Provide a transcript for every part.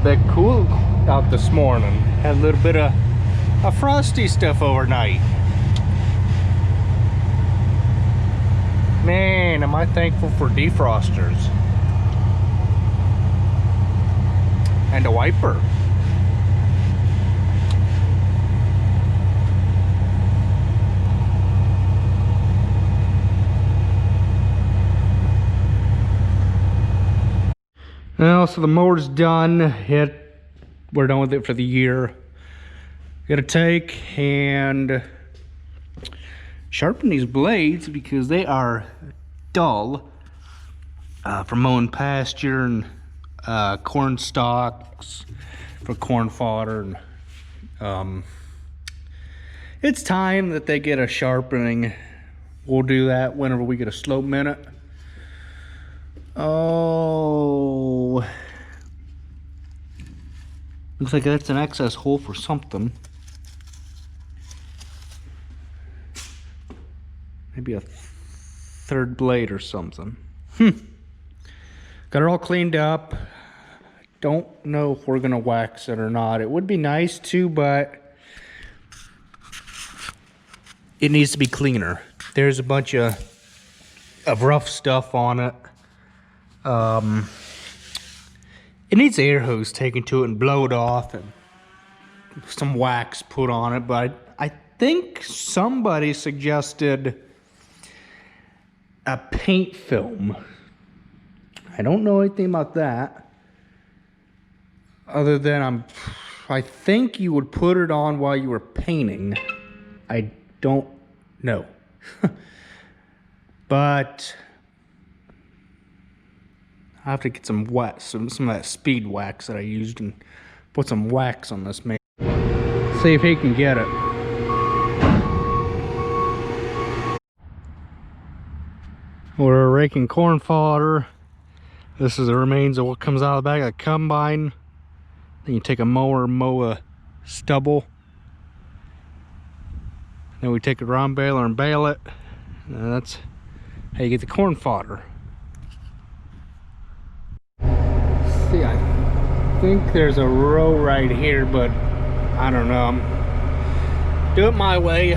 bit cool out this morning. Had a little bit of frosty stuff overnight. Man, am I thankful for defrosters. And a wiper. Well, so the mower's done. We're done with it for the year. Gotta take and sharpen these blades because they are dull for mowing pasture and corn stalks for corn fodder. And it's time that they get a sharpening. We'll do that whenever we get a slow minute. Oh, looks like that's an access hole for something. Maybe a third blade or something. Got it all cleaned up. Don't know if we're gonna wax it or not. It would be nice to, but it needs to be cleaner. There's a bunch of rough stuff on it. It needs an air hose taken to it and blowed off and some wax put on it, but I think somebody suggested a paint film. I don't know anything about that other than I think you would put it on while you were painting. I don't know. But I have to get some wax, some of that speed wax that I used, and put some wax on this man. See if he can get it. We're raking corn fodder. This is the remains of what comes out of the back of the combine. Then you take a mower and mow a stubble. Then we take a round baler and bale it. And that's how you get the corn fodder. See, I think there's a row right here, but I don't know. Do it my way.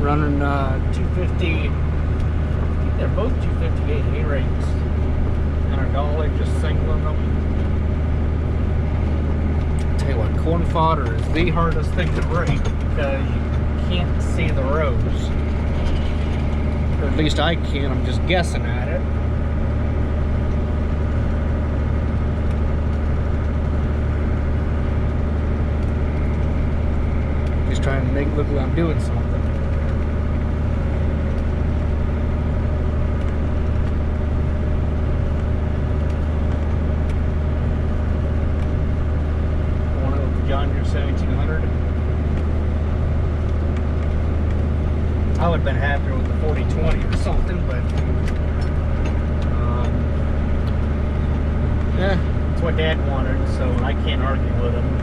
Running 250. I think they're both 258 hay rakes. And a dolly, just singling them. Tell you what, corn fodder is the hardest thing to rake because you can't see the rows. Or at least I can, I'm just guessing at it. Just trying to make it look like I'm doing something. John Deere 1700. I would have been happier with the 4020 or something, but yeah, that's what Dad wanted, so I can't argue with him.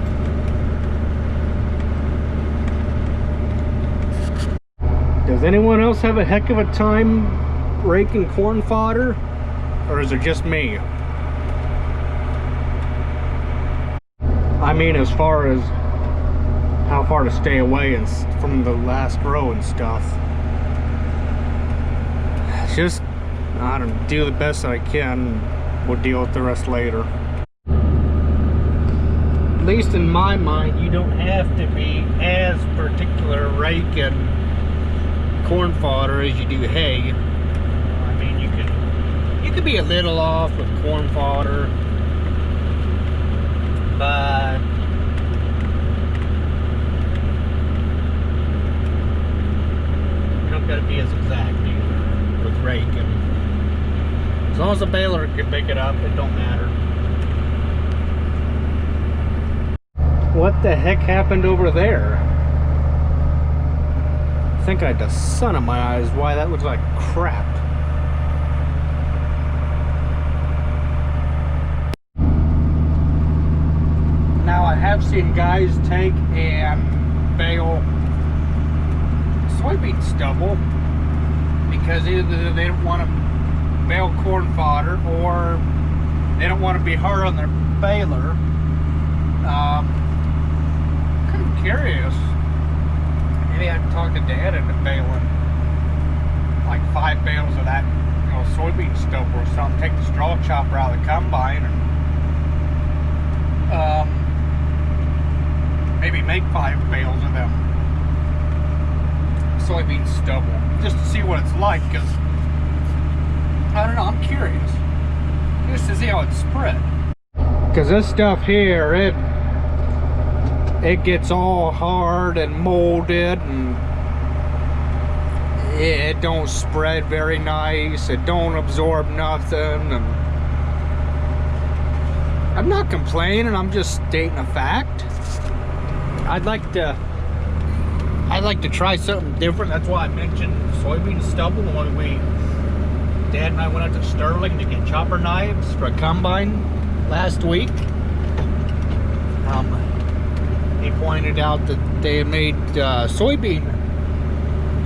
Does anyone else have a heck of a time raking corn fodder, or is it just me? I mean, as far as how far to stay away and from the last row and stuff. Just, I don't know, do the best that I can. We'll deal with the rest later. At least in my mind, you don't have to be as particular raking corn fodder as you do hay. I mean, you could be a little off with corn fodder, but you don't gotta be as exact either with raking. As long as the baler can pick it up, it don't matter. What the heck happened over there? I think I had the sun in my eyes. Why that looks like crap. Now I have seen guys take and bale soybean stubble because either they don't want to bale corn fodder or they don't want to be hard on their baler. Kind of curious. Maybe I can talk to Dad into baling like 5 bales of that, you know, soybean stubble or something. Take the straw chopper out of the combine and maybe make 5 bales of them soybean stubble just to see what it's like, because I don't know, I'm curious just to see how it's spread, because this stuff here, it gets all hard and molded and it don't spread very nice. It don't absorb nothing, and I'm not complaining, I'm just stating a fact. I'd like to try something different. That's why I mentioned soybean stubble when Dad and I went out to Sterling to get chopper knives for a combine last week. He pointed out that they had made soybean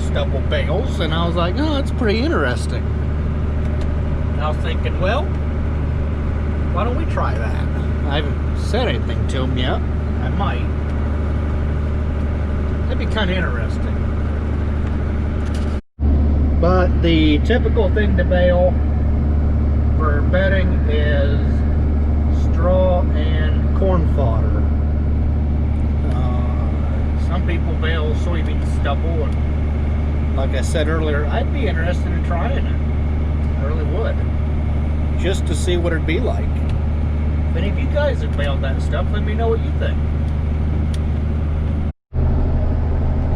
stubble bales, and I was like, oh, that's pretty interesting. And I was thinking, well, why don't we try that? I haven't said anything to him yet. I might. That'd be kind of interesting. But the typical thing to bale for bedding is straw and corn fodder. Some people bale soybean stubble, and like I said earlier, I'd be interested in trying it. I really would. Just to see what it'd be like. If any of you guys have baled that stuff, let me know what you think.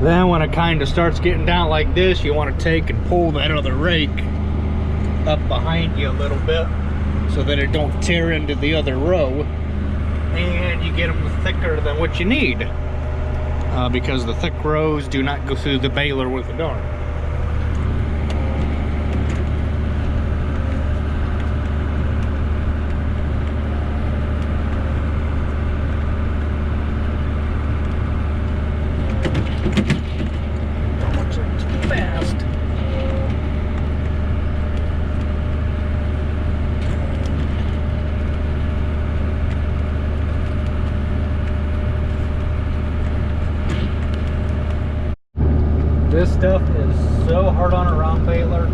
Then when it kind of starts getting down like this, you want to take and pull that other rake up behind you a little bit so that it don't tear into the other row, and you get them thicker than what you need, because the thick rows do not go through the baler with the darn. This stuff is so hard on a round baler.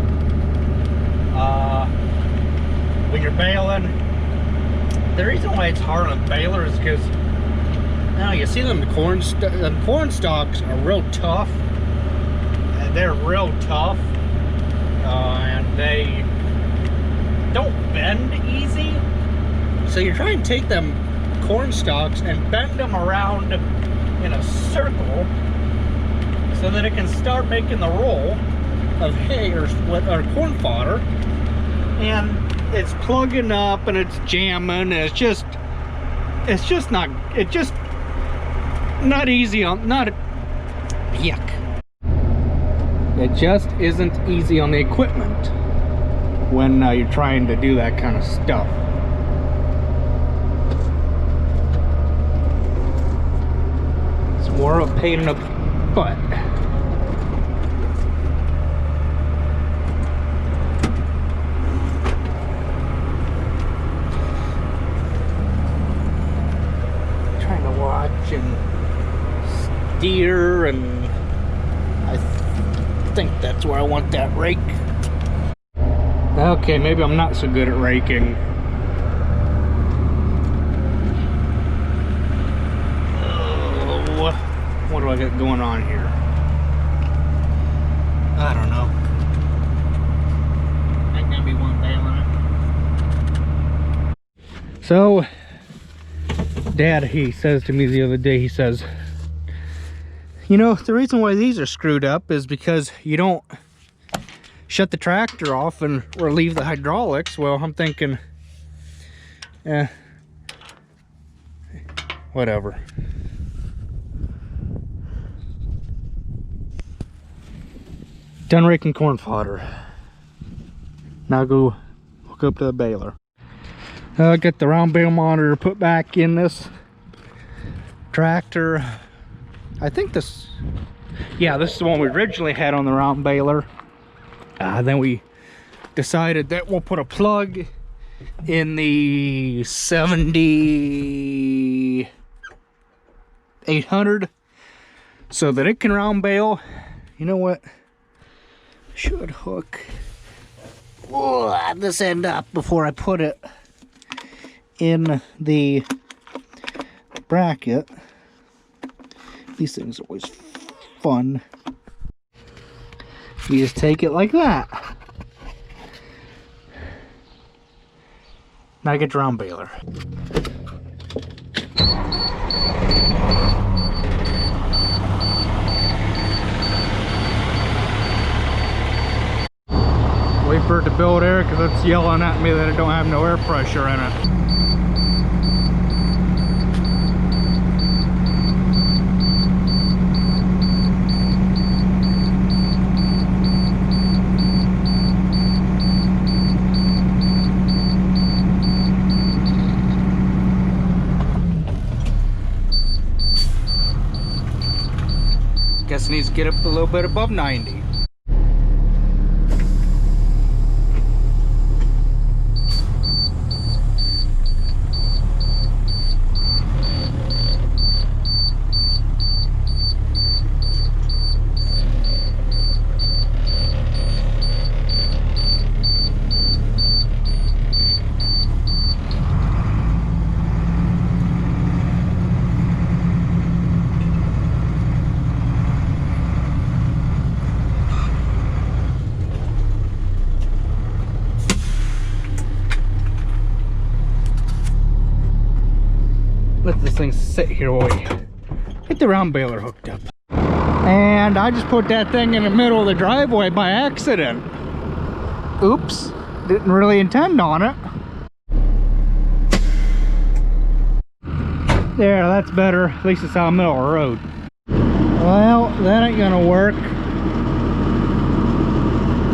When you're baling, the reason why it's hard on a baler is because now you see them corn stalks are real tough. They're real tough, and they don't bend easy. So you're trying to take them corn stalks and bend them around in a circle, so that it can start making the roll of hay or corn fodder, and it's plugging up and it's jamming, and it's just not easy on, yuck. It just isn't easy on the equipment when you're trying to do that kind of stuff. It's more of a pain in the butt. Trying to watch and steer, and I think that's where I want that rake. Okay, maybe I'm not so good at raking. What do I got going on here? I don't know. Ain't gonna be one baling it. So, Dad, he says to me the other day, he says, you know, the reason why these are screwed up is because you don't shut the tractor off and relieve the hydraulics. Well, I'm thinking, whatever. Done raking corn fodder. Now go hook up to the baler. Get the round bale monitor put back in this tractor. I think this Yeah, this is the one we originally had on the round baler. Then we decided that we'll put a plug in the 7800 so that it can round bale. You know what? Should hook this end up before I put it in the bracket. These things are always fun. You just take it like that. Now I get round baler. Wait for it to build air because it's yelling at me that it don't have no air pressure in it. Guess it needs to get up a little bit above 90. Let this thing sit here while we get the round baler hooked up. And I just put that thing in the middle of the driveway by accident. Oops, didn't really intend on it. There, that's better. At least it's out in the middle of the road. Well, that ain't gonna work.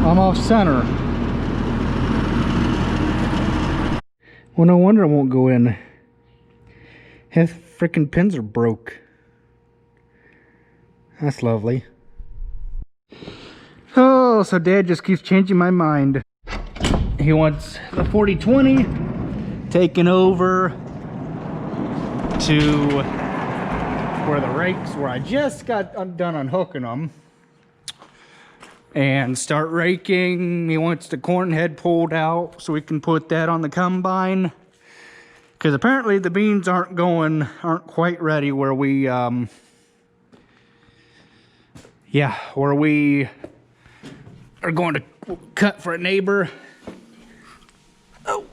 I'm off center. Well, no wonder it won't go in. His freaking pins are broke. That's lovely. Oh, so Dad just keeps changing my mind. He wants the 4020 taken over to where the rakes, where I just got done unhooking them, and start raking. He wants the corn head pulled out so we can put that on the combine. Because apparently the beans aren't quite ready where we, where we are going to cut for a neighbor. Oh,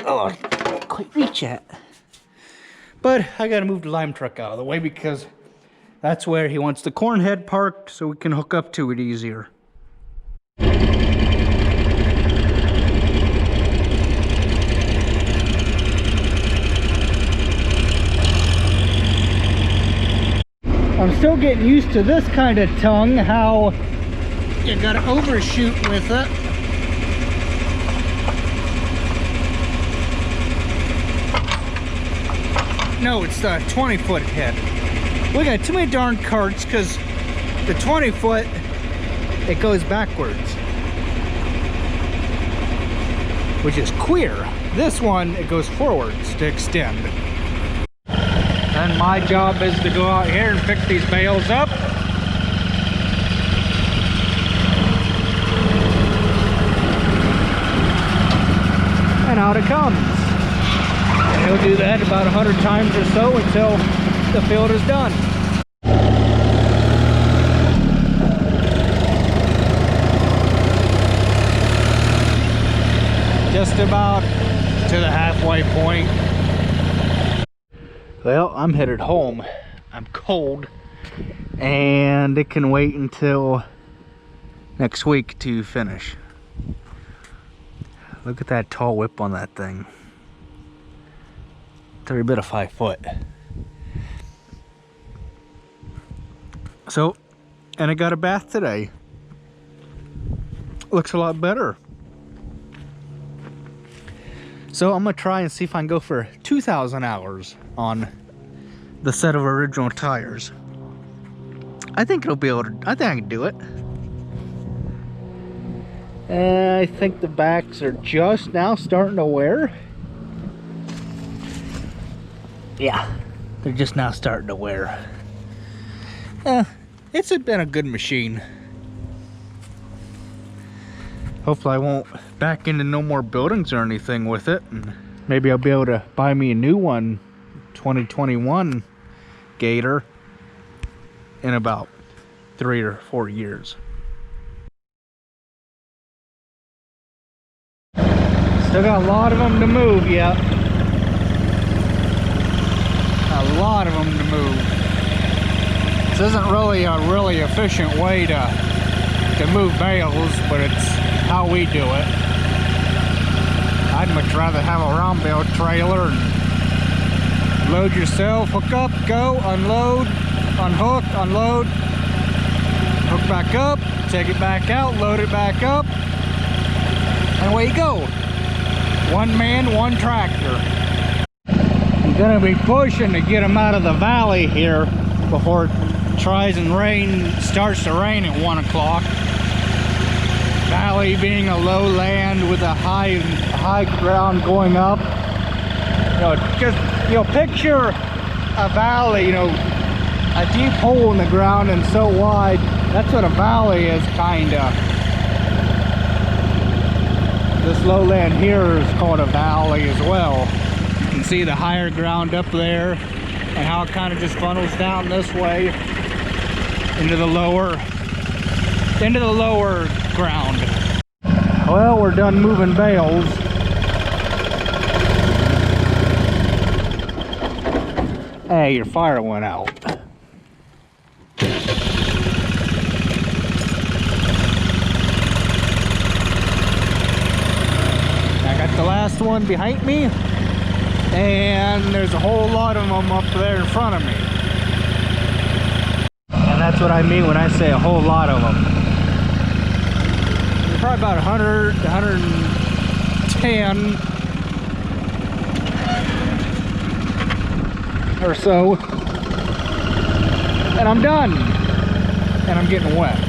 I can't quite reach it. But I gotta move the lime truck out of the way because that's where he wants the corn head parked so we can hook up to it easier. I'm still getting used to this kind of tongue, how you gotta overshoot with it. No, it's the 20-foot head. We got too many darn carts because the 20-foot, it goes backwards, which is queer. This one, it goes forwards to extend. And my job is to go out here and pick these bales up. And out it comes. And he'll do that about 100 times or so until the field is done. Just about to the halfway point. Well, I'm headed home. I'm cold, and it can wait until next week to finish. Look at that tall whip on that thing. It's every bit of 5 foot. So, and I got a bath today. Looks a lot better. So I'm gonna try and see if I can go for 2,000 hours on the set of original tires. I think it'll be able to, I think I can do it. I think the backs are just now starting to wear. Yeah, they're just now starting to wear. It's been a good machine. Hopefully I won't back into no more buildings or anything with it. And maybe I'll be able to buy me a new one, 2021 Gator, in about 3 or 4 years. Still got a lot of them to move yet. A lot of them to move. This isn't really a really efficient way to move bales, but it's how we do it. I'd much rather have a round bale trailer and load yourself, hook up, go, unload, unhook, unload, hook back up, take it back out, load it back up, and away you go. One man, one tractor. I'm gonna be pushing to get them out of the valley here before it starts to rain at 1 o'clock. Valley being a lowland with a high ground going up. Picture a valley, a deep hole in the ground and so wide. That's what a valley is, kinda. This lowland here is called a valley as well. You can see the higher ground up there and how it kind of just funnels down this way into the lower ground. Well, we're done moving bales. Hey, your fire went out. The last one behind me, and there's a whole lot of them up there in front of me. And that's what I mean when I say a whole lot of them. There's probably about 100 to 110 or so, and I'm done, and I'm getting wet.